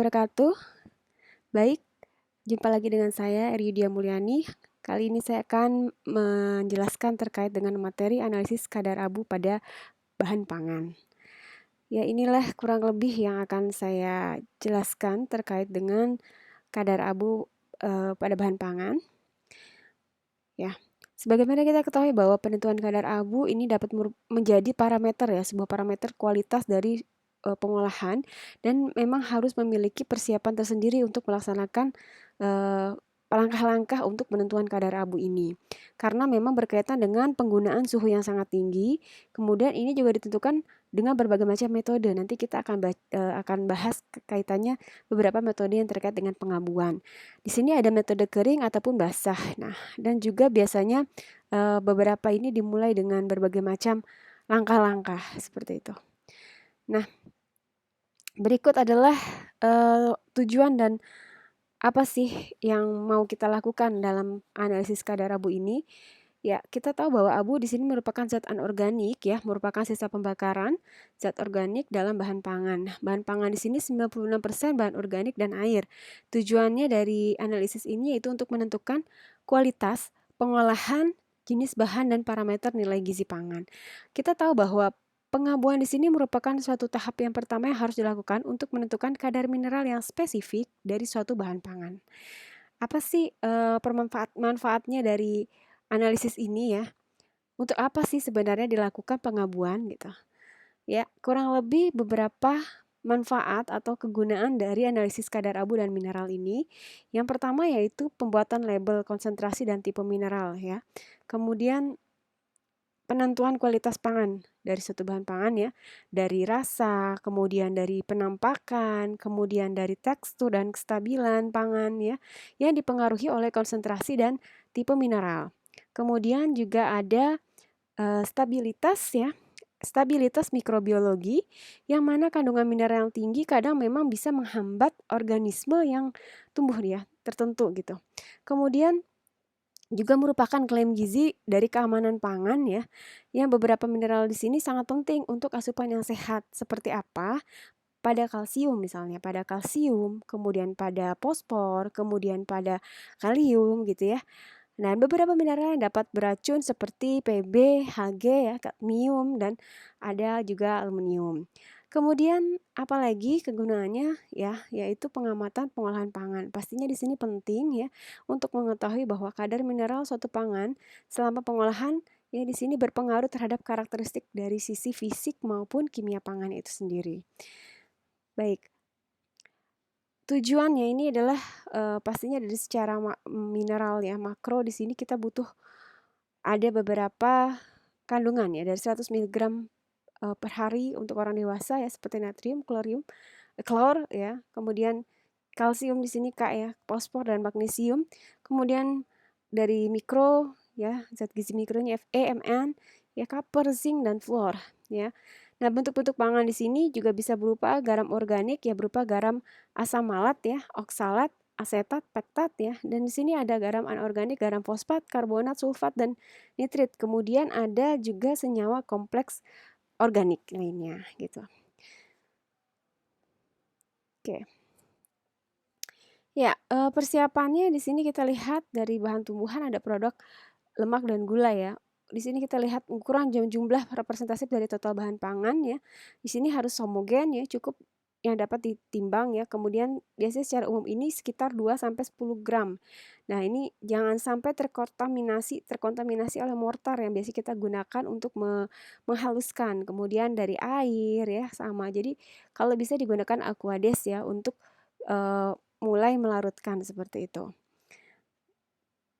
Wabarakatuh. Baik, jumpa lagi dengan saya Eryudia Mulyani. Kali ini saya akan menjelaskan terkait dengan materi analisis kadar abu pada bahan pangan. Ya, inilah kurang lebih yang akan saya jelaskan terkait dengan kadar abu pada bahan pangan. Ya, sebagaimana kita ketahui bahwa penentuan kadar abu ini dapat menjadi parameter ya, sebuah parameter kualitas dari pengolahan dan memang harus memiliki persiapan tersendiri untuk melaksanakan langkah-langkah untuk penentuan kadar abu ini. Karena memang berkaitan dengan penggunaan suhu yang sangat tinggi, kemudian ini juga ditentukan dengan berbagai macam metode. Nanti kita akan bahas kaitannya beberapa metode yang terkait dengan pengabuan. Di sini ada metode kering ataupun basah. Nah, dan juga biasanya beberapa ini dimulai dengan berbagai macam langkah-langkah seperti itu. Nah, berikut adalah tujuan dan apa sih yang mau kita lakukan dalam analisis kadar abu ini? Ya, kita tahu bahwa abu di sini merupakan zat anorganik ya, merupakan sisa pembakaran zat organik dalam bahan pangan. Bahan pangan di sini 96% bahan organik dan air. Tujuannya dari analisis ini yaitu untuk menentukan kualitas, pengolahan, jenis bahan dan parameter nilai gizi pangan. Kita tahu bahwa pengabuan di sini merupakan suatu tahap yang pertama yang harus dilakukan untuk menentukan kadar mineral yang spesifik dari suatu bahan pangan. Apa sih manfaatnya dari analisis ini ya? Untuk apa sih sebenarnya dilakukan pengabuan gitu? Ya, kurang lebih beberapa manfaat atau kegunaan dari analisis kadar abu dan mineral ini. Yang pertama yaitu pembuatan label konsentrasi dan tipe mineral ya. Kemudian penentuan kualitas pangan dari suatu bahan pangan ya, dari rasa, kemudian dari penampakan, kemudian dari tekstur dan kestabilan pangan ya, yang dipengaruhi oleh konsentrasi dan tipe mineral. Kemudian juga ada stabilitas ya, stabilitas mikrobiologi yang mana kandungan mineral yang tinggi kadang memang bisa menghambat organisme yang tumbuh ya, tertentu gitu. Kemudian juga merupakan klaim gizi dari keamanan pangan ya, yang beberapa mineral di sini sangat penting untuk asupan yang sehat. Seperti apa? Pada kalsium misalnya, pada kalsium, kemudian pada fosfor, kemudian pada kalium gitu ya. Nah, beberapa mineral yang dapat beracun seperti Pb, Hg ya, kadmium dan ada juga aluminium. Kemudian apalagi kegunaannya ya, yaitu pengamatan pengolahan pangan. Pastinya di sini penting ya untuk mengetahui bahwa kadar mineral suatu pangan selama pengolahan ya di sini berpengaruh terhadap karakteristik dari sisi fisik maupun kimia pangan itu sendiri. Baik. Tujuannya ini adalah pastinya dari secara mineral ya, makro di sini kita butuh ada beberapa kandungan ya dari 100 mg per hari untuk orang dewasa ya seperti natrium, klor ya, kemudian kalsium di sini K ya, fosfor dan magnesium. Kemudian dari mikro ya, zat gizi mikronya Fe, Mn, ya copper, zinc dan fluor ya. Nah, bentuk-bentuk pangan di sini juga bisa berupa garam organik ya, berupa garam asam malat ya, oksalat, asetat, pektat ya. Dan di sini ada garam anorganik, garam fosfat, karbonat, sulfat dan nitrit. Kemudian ada juga senyawa kompleks organik lainnya gitu. Oke. Ya, persiapannya di sini kita lihat dari bahan tumbuhan ada produk lemak dan gula ya. Di sini kita lihat ukuran jumlah representatif dari total bahan pangan ya. Di sini harus homogen ya, cukup yang dapat ditimbang ya. Kemudian biasanya secara umum ini sekitar 2 sampai 10 gram. Nah, ini jangan sampai terkontaminasi oleh mortar yang biasa kita gunakan untuk menghaluskan. Kemudian dari air ya sama. Jadi kalau bisa digunakan aquades ya untuk mulai melarutkan seperti itu.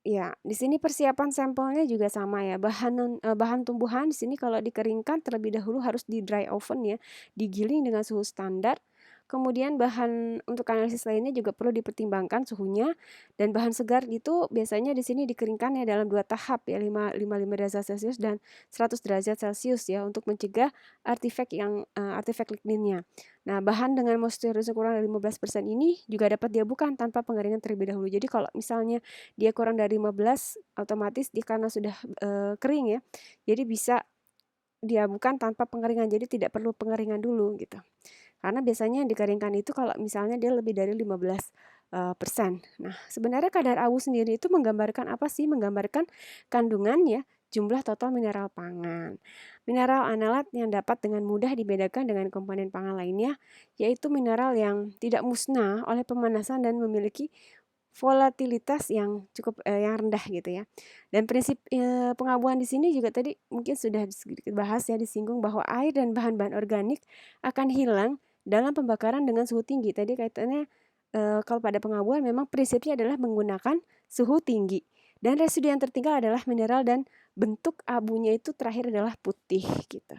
Ya, di sini persiapan sampelnya juga sama ya. Bahan tumbuhan di sini kalau dikeringkan terlebih dahulu harus di dry oven ya, digiling dengan suhu standar. Kemudian bahan untuk analisis lainnya juga perlu dipertimbangkan suhunya dan bahan segar itu biasanya di sini dikeringkan ya dalam 2 tahap ya, 55 derajat Celcius dan 100 derajat Celcius ya untuk mencegah artefak ligninnya. Nah, bahan dengan moisture kurang dari 15% ini juga dapat diabukan tanpa pengeringan terlebih dahulu. Jadi kalau misalnya dia kurang dari 15 otomatis dia karena sudah kering ya, jadi bisa diabukan tanpa pengeringan, jadi tidak perlu pengeringan dulu gitu. Karena biasanya yang dikeringkan itu kalau misalnya dia lebih dari 15%. Nah, sebenarnya kadar abu sendiri itu menggambarkan apa sih? Menggambarkan kandungannya, jumlah total mineral pangan. Mineral analat yang dapat dengan mudah dibedakan dengan komponen pangan lainnya, yaitu mineral yang tidak musnah oleh pemanasan dan memiliki volatilitas yang cukup yang rendah gitu ya. Dan prinsip pengabuan di sini juga tadi mungkin sudah sedikit bahas ya, disinggung bahwa air dan bahan-bahan organik akan hilang dalam pembakaran dengan suhu tinggi. Tadi kaitannya kalau pada pengabuan memang prinsipnya adalah menggunakan suhu tinggi. Dan residu yang tertinggal adalah mineral dan bentuk abunya itu terakhir adalah putih gitu.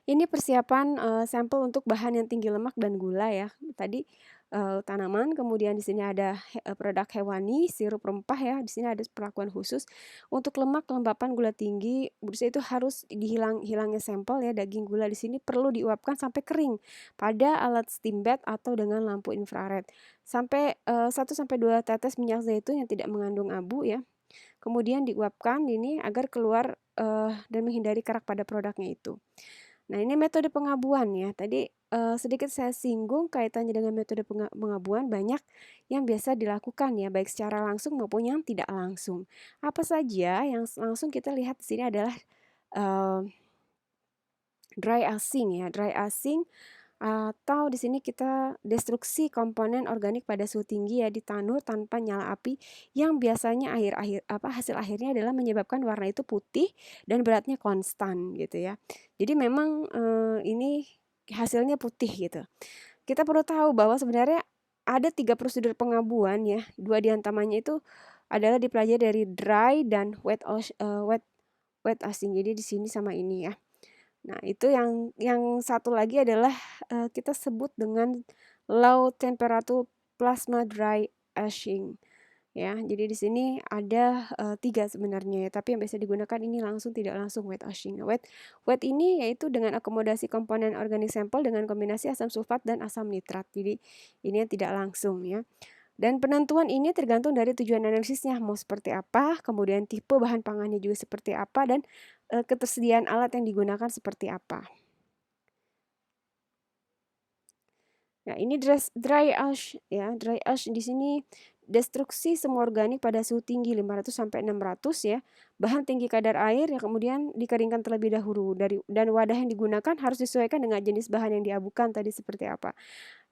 Ini persiapan sampel untuk bahan yang tinggi lemak dan gula ya. Tadi tanaman, kemudian di sini ada produk hewani, sirup rempah ya. Di sini ada perlakuan khusus untuk lemak, kelembapan, gula tinggi. Berusaha itu harus hilangnya sampel ya. Daging gula di sini perlu diuapkan sampai kering pada alat steam bath atau dengan lampu infrared. Sampai 1-2 tetes minyak zaitun yang tidak mengandung abu ya. Kemudian diuapkan ini agar keluar dan menghindari kerak pada produknya itu. Nah, ini metode pengabuan ya. Tadi sedikit saya singgung kaitannya dengan metode pengabuan banyak yang biasa dilakukan ya, baik secara langsung maupun yang tidak langsung. Apa saja yang langsung kita lihat di sini adalah dry icing ya. Dry icing atau di sini kita destruksi komponen organik pada suhu tinggi ya di tanur tanpa nyala api yang biasanya hasil akhirnya adalah menyebabkan warna itu putih dan beratnya konstan gitu ya. Jadi memang ini hasilnya putih gitu. Kita perlu tahu bahwa sebenarnya ada 3 prosedur pengabuan ya. 2 diantaranya itu adalah dipelajari dari dry dan wet icing. Jadi di sini sama ini ya. Nah, itu yang satu lagi adalah kita sebut dengan low temperature plasma dry etching ya. Jadi di sini ada 3 sebenarnya ya, tapi yang biasa digunakan ini langsung tidak langsung wet etching. Wet ini yaitu dengan akomodasi komponen organik sampel dengan kombinasi asam sulfat dan asam nitrat. Jadi ini yang tidak langsung ya. Dan penentuan ini tergantung dari tujuan analisisnya, mau seperti apa, kemudian tipe bahan pangannya juga seperti apa, dan ketersediaan alat yang digunakan seperti apa. Nah, ini dry ash ya. Dry ash di sini destruksi semua organik pada suhu tinggi 500 sampai 600 ya. Bahan tinggi kadar air yang kemudian dikeringkan terlebih dahulu dan wadah yang digunakan harus disesuaikan dengan jenis bahan yang diabukan tadi seperti apa.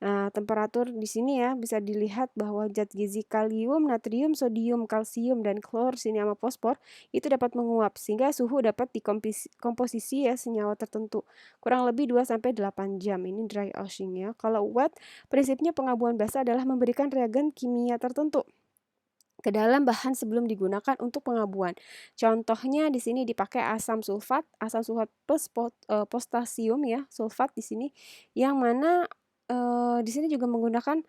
Nah, temperatur di sini ya bisa dilihat bahwa zat gizi kalium, natrium, sodium, kalsium, dan klor, sini sama fosfor itu dapat menguap sehingga suhu dapat dikomposisi ya senyawa tertentu. Kurang lebih 2-8 jam. Ini dry washing ya. Kalau wet, prinsipnya pengabuan basah adalah memberikan reagen kimia tertentu ke dalam bahan sebelum digunakan untuk pengabuan. Contohnya di sini dipakai asam sulfat plus potasium ya, sulfat di sini yang mana di sini juga menggunakan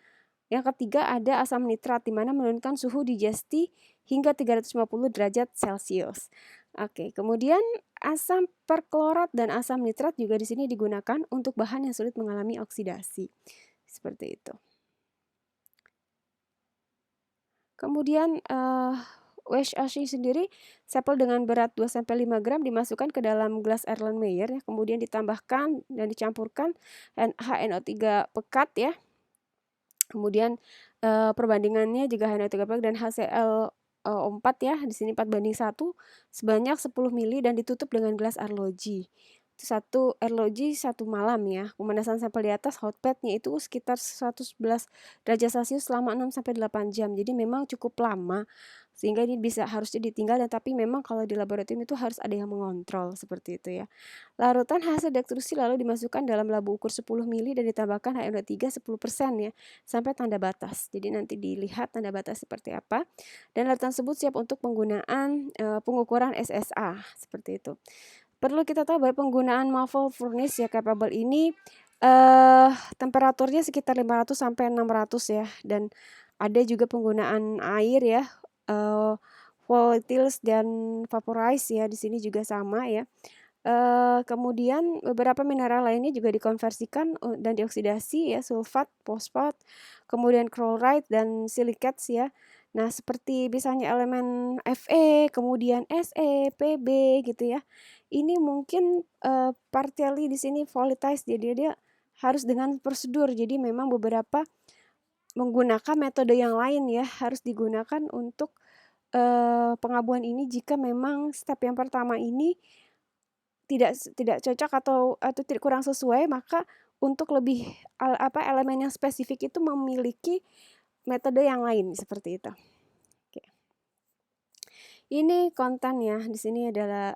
yang ketiga ada asam nitrat di mana menurunkan suhu digesti hingga 350 derajat Celcius. Oke, kemudian asam perklorat dan asam nitrat juga di sini digunakan untuk bahan yang sulit mengalami oksidasi. Seperti itu. Kemudian wash washing sendiri sampel dengan berat 2-5 gram dimasukkan ke dalam gelas Erlenmeyer ya, kemudian ditambahkan dan dicampurkan HNO3 pekat ya. Kemudian perbandingannya juga HNO3 pekat dan HCl4 ya, di sini 4:1 sebanyak 10 ml dan ditutup dengan gelas arloji. Itu satu arloji 1 malam ya. Pemanasan sampel di atas hot bath-nya itu sekitar 111 derajat Celcius selama 6-8 jam. Jadi memang cukup lama sehingga ini harusnya ditinggal, dan tapi memang kalau di laboratorium itu harus ada yang mengontrol seperti itu ya. Larutan hasil destruksi lalu dimasukkan dalam labu ukur 10 ml dan ditambahkan HNO3 10% ya sampai tanda batas. Jadi nanti dilihat tanda batas seperti apa. Dan larutan tersebut siap untuk penggunaan pengukuran SSA seperti itu. Perlu kita tahu bahwa penggunaan muffle furnace ya capable ini temperaturnya sekitar 500 sampai 600 ya, dan ada juga penggunaan air ya, volatiles dan vaporize ya, di sini juga sama ya. Kemudian beberapa mineral lainnya juga dikonversikan dan dioksidasi ya, sulfat, fosfat, kemudian chloride dan silicates ya. Nah, seperti misalnya elemen Fe, kemudian Se, Pb gitu ya. ini mungkin partially di sini volatile, jadi dia harus dengan prosedur. Jadi memang beberapa menggunakan metode yang lain ya, harus digunakan untuk pengabuan ini jika memang step yang pertama ini tidak cocok atau kurang sesuai, maka untuk lebih elemen yang spesifik itu memiliki metode yang lain seperti itu. Oke. Ini konten ya, di sini adalah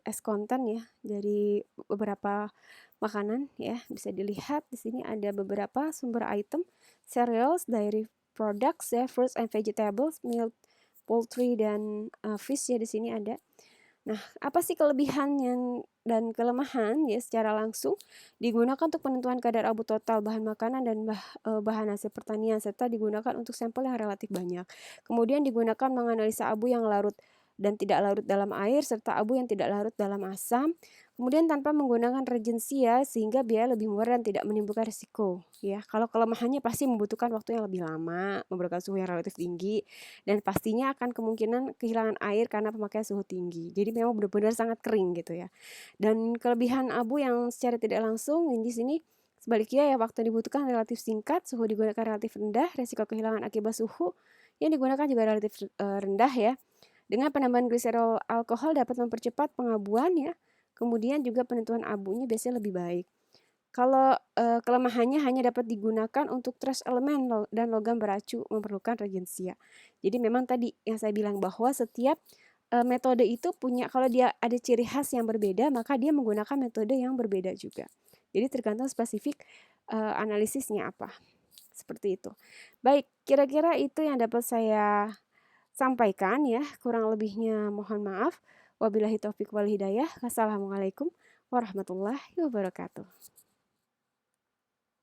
es konten ya dari beberapa makanan ya, bisa dilihat di sini ada beberapa sumber item, cereals, dairy products ya, fruits and vegetables, milk, poultry dan fish ya di sini ada. Nah, apa sih kelebihannya dan kelemahan ya secara langsung? Digunakan untuk penentuan kadar abu total bahan makanan dan bahan hasil pertanian, serta digunakan untuk sampel yang relatif banyak. Kemudian digunakan menganalisa abu yang larut dan tidak larut dalam air, serta abu yang tidak larut dalam asam. Kemudian tanpa menggunakan regensi ya, sehingga biaya lebih murah dan tidak menimbulkan risiko. Ya, kalau kelemahannya pasti membutuhkan waktu yang lebih lama, memerlukan suhu yang relatif tinggi, dan pastinya akan kemungkinan kehilangan air karena pemakaian suhu tinggi. Jadi memang benar-benar sangat kering gitu ya. Dan kelebihan abu yang secara tidak langsung di sini sebaliknya ya, waktu dibutuhkan relatif singkat, suhu digunakan relatif rendah, resiko kehilangan akibat suhu yang digunakan juga relatif rendah ya. Dengan penambahan gliserol alkohol dapat mempercepat pengabuan ya. Kemudian juga penentuan abunya biasanya lebih baik. Kalau kelemahannya hanya dapat digunakan untuk trace elemen dan logam beracu memerlukan regensia. Jadi memang tadi yang saya bilang bahwa setiap metode itu punya, kalau dia ada ciri khas yang berbeda, maka dia menggunakan metode yang berbeda juga. Jadi tergantung spesifik analisisnya apa. Seperti itu. Baik, kira-kira itu yang dapat saya sampaikan ya. Kurang lebihnya mohon maaf. Wabillahi taufiq wal hidayah. Wassalamualaikum warahmatullahi wabarakatuh.